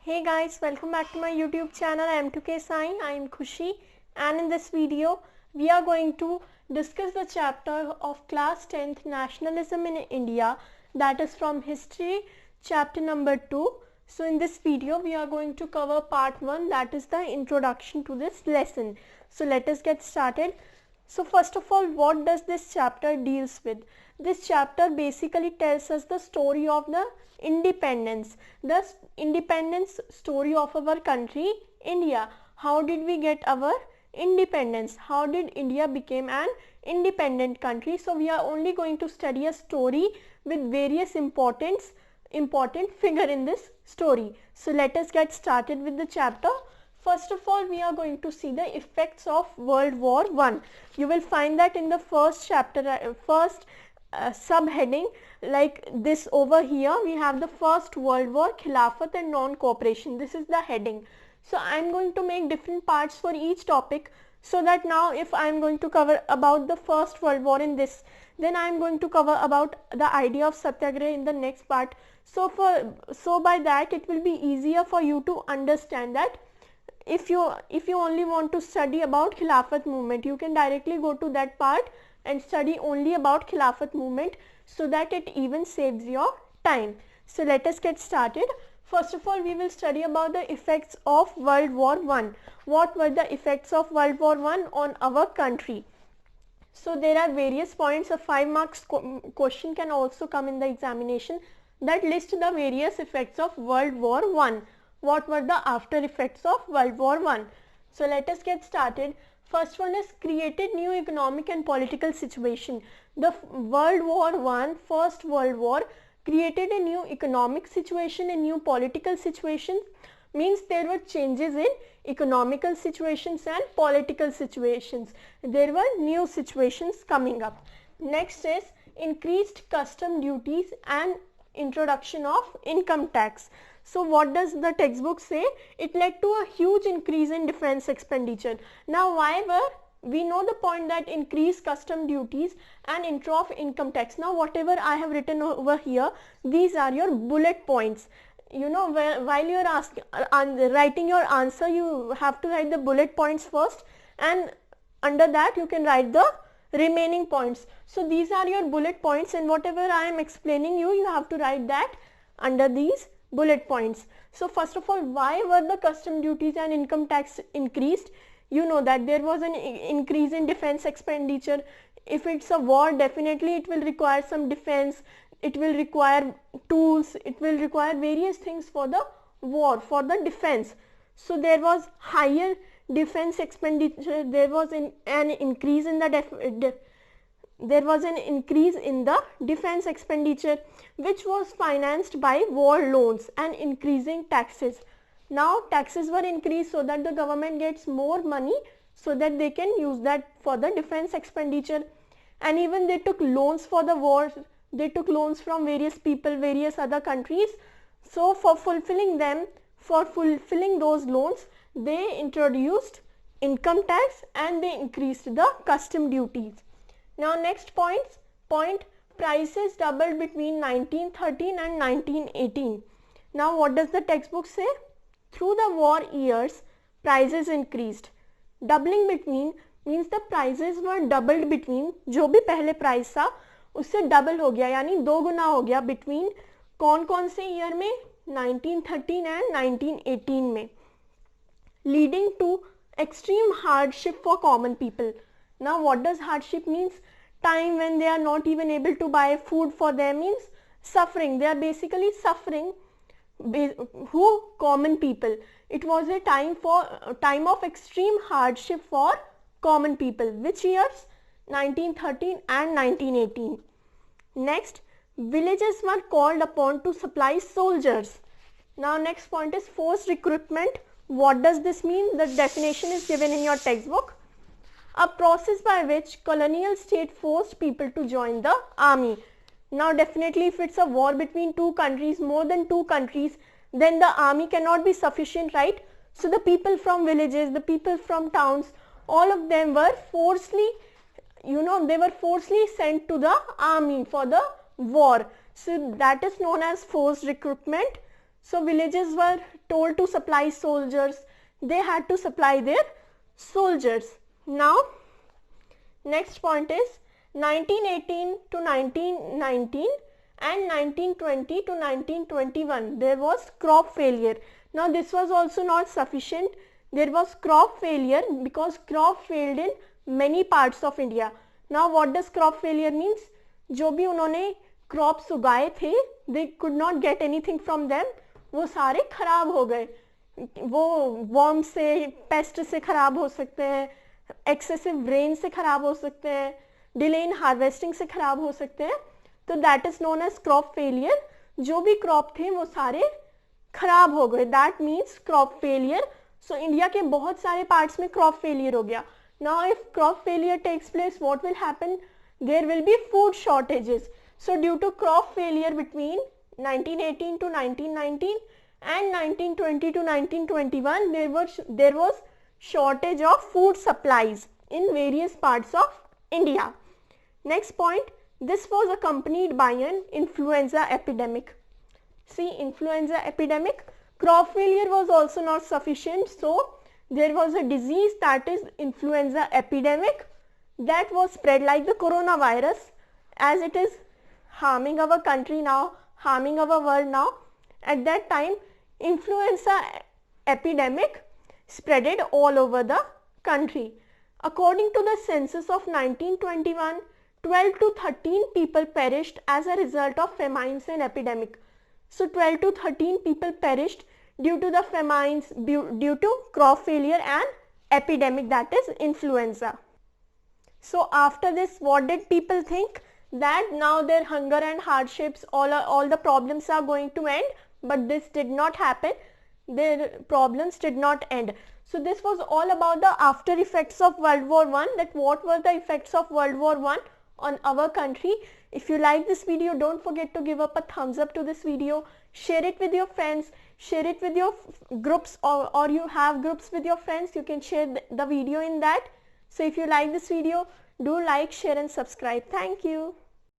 Hey guys, welcome back to my YouTube channel. I am 2K Sai. I am Khushi, and in this video we are going to discuss the chapter of class 10th Nationalism in India, that is from history chapter number 2. So in this video we are going to cover part 1, that is the introduction to this lesson. So let us get started. So first of all, what does this chapter deals with? This chapter basically tells us the story of the independence story of our country India. How did we get our independence? How did India become an independent country? So we are only going to study a story with various important figure in this story. So let us get started with the chapter. First of all, we are going to see the effects of World War I. You will find that in the first chapter, subheading like this over here, we have the First World War, Khilafat and Non-Cooperation. This is the heading. So I am going to make different parts for each topic, so that now if I am going to cover about the First World War in this, then I am going to cover about the idea of Satyagraha in the next part. So by that it will be easier for you to understand that if you only want to study about Khilafat movement, you can directly go to that part and study only about Khilafat movement, so that it even saves your time. So let us get started. First of all, we will study about the effects of World War I. What were the effects of World War I on our country? So there are various points. A 5 marks question can also come in the examination that list the various effects of World War I. What were the after effects of World War I? So let us get started. First one is created new economic and political situation. The World War I, First World War, created a new economic situation, a new political situation. Means there were changes in economical situations and political situations. There were new situations coming up. Next is increased custom duties and introduction of income tax. So what does the textbook say? It led to a huge increase in defense expenditure. Now we know the point that increased custom duties and intro of income tax. Now whatever I have written over here, these are your bullet points. You know, while you are writing your answer, you have to write the bullet points first, and under that you can write the remaining points. So these are your bullet points, and whatever I am explaining you have to write that under these bullet points. So first of all, why were the custom duties and income tax increased? You know that there was an increase in defense expenditure. If it's a war, definitely it will require some defense, it will require tools, it will require various things for the war, for the defense. So there was higher defense expenditure, there was an increase in the defense expenditure, which was financed by war loans and increasing taxes. Now taxes were increased so that the government gets more money, so that they can use that for the defense expenditure. And even they took loans for the wars. They took loans from various people, various other countries. So for fulfilling those loans, they introduced income tax and they increased the custom duties. Now next point, prices doubled between 1913 and 1918. Now what does the textbook say? Through the war years, prices increased. Doubling between means the prices were doubled between, जो भी पहले price था उससे double हो गया, यानी 2 गुना हो गया between कौन से year में? 1913 and 1918 में, leading to extreme hardship for common people. Now what does hardship means? Time when they are not even able to buy food for them, means suffering. They are basically suffering. Who? Common people. It was a time of extreme hardship for common people. Which years? 1913 and 1918. Next, villages were called upon to supply soldiers. Now next point is forced recruitment. What does this mean? The definition is given in your textbook. A process by which colonial state forced people to join the army. Now definitely if it's a war between two countries, more than two countries, then the army cannot be sufficient, right? So the people from villages, the people from towns, all of them were forcibly sent to the army for the war. So that is known as forced recruitment. So villages were told to supply soldiers. They had to supply their soldiers. Now, next point is 1918 to 1919 and 1920 to 1921. There was crop failure. Now, this was also not sufficient. There was crop failure because crop failed in many parts of India. Now, what does crop failure means? जो भी उन्होंने crops उगाए थे, they could not get anything from them. वो सारे खराब हो गए. वो वर्म से, पेस्ट से खराब हो सकते हैं, एक्सेसिव रेन से खराब हो सकते हैं, डिले इन हार्वेस्टिंग से खराब हो सकते हैं. तो that is known as crop failure. जो भी क्रॉप थे वो सारे खराब हो गए. That means crop failure. So India के बहुत सारे पार्ट्स में क्रॉप फेलियर हो गया. Now if crop failure takes place, what will happen? There will be food shortages. So due to crop failure between 1918 to 1919 and 1920 to 1921, there was shortage of food supplies in various parts of India. Next point, this was accompanied by an influenza epidemic. See, influenza epidemic. Crop failure was also not sufficient, so there was a disease, that is influenza epidemic, that was spread like the coronavirus, as it is harming our country now, harming our world now. At that time, influenza epidemic spreaded all over the country. According to the census of 1921, 12 to 13 people perished as a result of famines and epidemic. So 12 to 13 people perished due to the famines, due to crop failure and epidemic, that is influenza. So after this, what did people think? That now their hunger and hardships, all the problems are going to end, but this did not happen. Their problems did not end. So this was all about the after effects of World War I, that what were the effects of World War I on our country. If you like this video, don't forget to give up a thumbs up to this video, share it with your friends, share it with your groups, or you have groups with your friends, you can share the video in that. So if you like this video, do like, share and subscribe. Thank you.